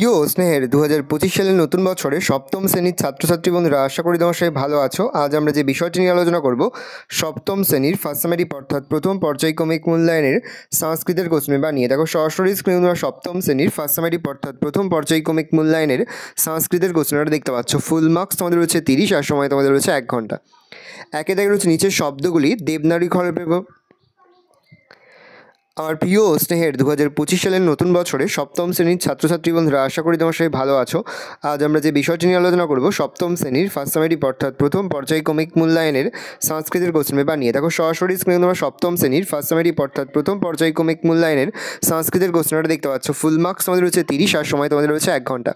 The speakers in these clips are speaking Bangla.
প্রিয় স্নেহের 2025 সালের নতুন বছরে সপ্তম শ্রেণীর ছাত্রছাত্রী বন্ধুরা, আশা করি তোমার সবাই ভালো আছো। আজ আমরা যে বিষয়টি নিয়ে আলোচনা করব, সপ্তম শ্রেণীর ফার্স্ট সামেটিভ অর্থাৎ প্রথম পর্যায়ক্রমিক মূল্যায়নের সংস্কৃতের কোশ্চেন পেপার নিয়ে। দেখো সরাসরি স্ক্রিনে তোমরা সপ্তম শ্রেণীর ফার্স্ট সামেটিভ অর্থাৎ প্রথম পর্যায়ক্রমিক মূল্যায়নের সংস্কৃতের কোশ্চেন পেপারটা দেখতে পাচ্ছ। ফুল মার্কস তোমাদের রয়েছে 30 আর সময় তোমাদের রয়েছে 1 ঘন্টা। একে দেখে রয়েছে নিচের শব্দগুলি দেবনাগরী হরফে। আমার প্রিয় স্নেহের 2025 সালের নতুন বছরে সপ্তম শ্রেণীর ছাত্রছাত্রী বন্ধুরা, আশা করি তোমার সবাই ভালো আছো। আজ আমরা যে বিষয়টি নিয়ে আলোচনা করব, সপ্তম শ্রেণীর ফার্স্ট সামেটিভ অর্থাৎ প্রথম পর্যায়ক্রমিক মূল্যায়নের সংস্কৃতের কোশ্চেন পেপার নিয়ে। দেখো সরাসরি স্ক্রিনে তোমরা সপ্তম শ্রেণীর ফার্স্ট সামেটিভ অর্থাৎ প্রথম পর্যায়ক্রমিক মূল্যায়নের সংস্কৃতের কোশ্চেন পেপারটা দেখতে পাচ্ছ। ফুল মার্কস তোমাদের রয়েছে 30 আর সময় তোমাদের রয়েছে 1 ঘন্টা।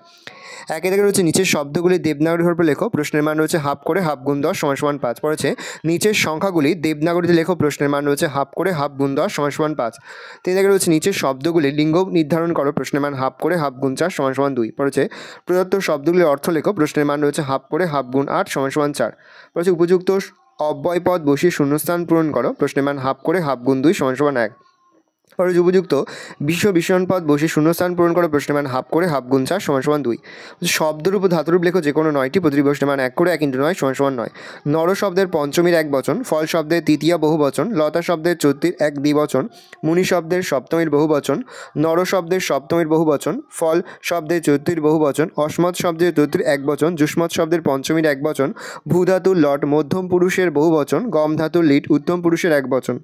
একে দেখে রয়েছে নিচের শব্দগুলি দেবনাগরী হরফে লেখো, প্রশ্নের মান রয়েছে হাফ করে হাফ গুণ 10 = 5। পড়েছে নিচের সংখ্যাগুলি দেবনাগরীতে লেখো, প্রশ্নের মান রয়েছে হাফ করে হাফ গুণ 10 = 5। তিন দেখে রয়েছে নিচের শব্দগুলি লিঙ্গ নির্ধারণ করো, প্রশ্নের মান হাফ করে হাফ গুণ 4 = 2। পড়েছে প্রদত্ত শব্দগুলির অর্থ লেখো, প্রশ্নের মান রয়েছে হাফ করে হাফ গুণ 8 = 4। পড়েছে উপযুক্ত অব্যয় পদ বসিয়ে শূন্যস্থান পূরণ করো, প্রশ্নের মান হাফ করে হাফ গুণ 2 = 1। পরে উপযুক্ত বিশেষণ পদ বসে শূন্যস্থান পূরণ করো, প্রশ্নের মান হাফ করে হাফ গুণ 4 = 2। শব্দরূপ ও ধাতুরূপ লেখো যে কোনো 9টি, প্রতিটি প্রশ্নের মান 1 করে 1 × 9 = 9। নর শব্দের পঞ্চমীর এক বচন, ফল শব্দের তৃতীয়া বহু বচন, লতা শব্দের চতুর্থীর এক দ্বিবচন, মুনি শব্দের সপ্তমীর বহু বচন, নর শব্দের সপ্তমীর বহু বচন, ফল শব্দের চতুর্থীর বহু বচন, অসমত শব্দের চতুর্থীর এক বচন, যুষ্মৎ শব্দের পঞ্চমীর এক বচন, ভূ ধাতুর লট মধ্যম পুরুষের বহু বচন, গম ধাতুর লিট উত্তম পুরুষের এক বচন।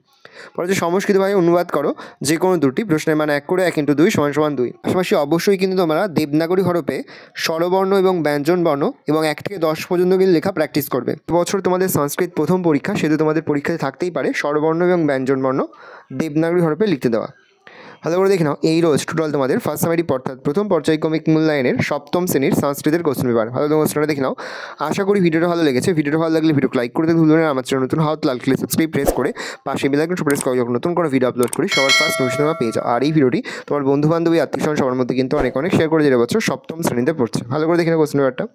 পরে সংস্কৃতভাবে অনুবাদ করো যে কোনো দুটি, প্রশ্নের মান 1 করে 1 × 2 = 2। পাশাপাশি অবশ্যই কিন্তু তোমরা দেবনাগরী হরফে স্বরবর্ণ এবং ব্যঞ্জন বর্ণ এবং 1 থেকে 10 পর্যন্ত কিন্তু লেখা প্র্যাকটিস করবে। বছর তোমাদের সংস্কৃত প্রথম পরীক্ষা, সেহেতু তোমাদের পরীক্ষাতে থাকতেই পারে স্বরবর্ণ এবং ব্যঞ্জন বর্ণ দেবনাগরী হরফে লিখতে দেওয়া। ভালো করে দেখে নাও, এই রোজ টোটাল তোমাদের ফার্স্ট সামেটিভ অর্থাৎ প্রথম পর্যায়ক্রমিক মূল্যায়নের সপ্তম শ্রেণীর সংস্কৃতের কোশ্চেন পেপার। ভালো করে কোশ্চেনটা দেখে নাও। আশা করি ভিডিওটা ভালো লেগেছে। ভিডিওটা ভালো লাগলে ভিডিও লাইক করতে ভুলবেন না। আমার চ্যানেল নতুন হাত লাল ক্লিক সাবস্ক্রাইব প্রেস করে পাশে বেল আইকন প্রেস করে যখন নতুন কোনো ভিডিও আপলোড করি সবার ফার্স্ট নোটিফিকেশন পেয়ে যাও। আর এই ভিডিওটি তোমার বন্ধু বান্ধবী আত্মীয় স্বজন সবার মধ্যে কিন্তু অনেক শেয়ার করে দিতে পারছো। সপ্তম শ্রেণীতে পড়ছে। ভালো করে দেখে নাও কোশ্চেন পেপারটা।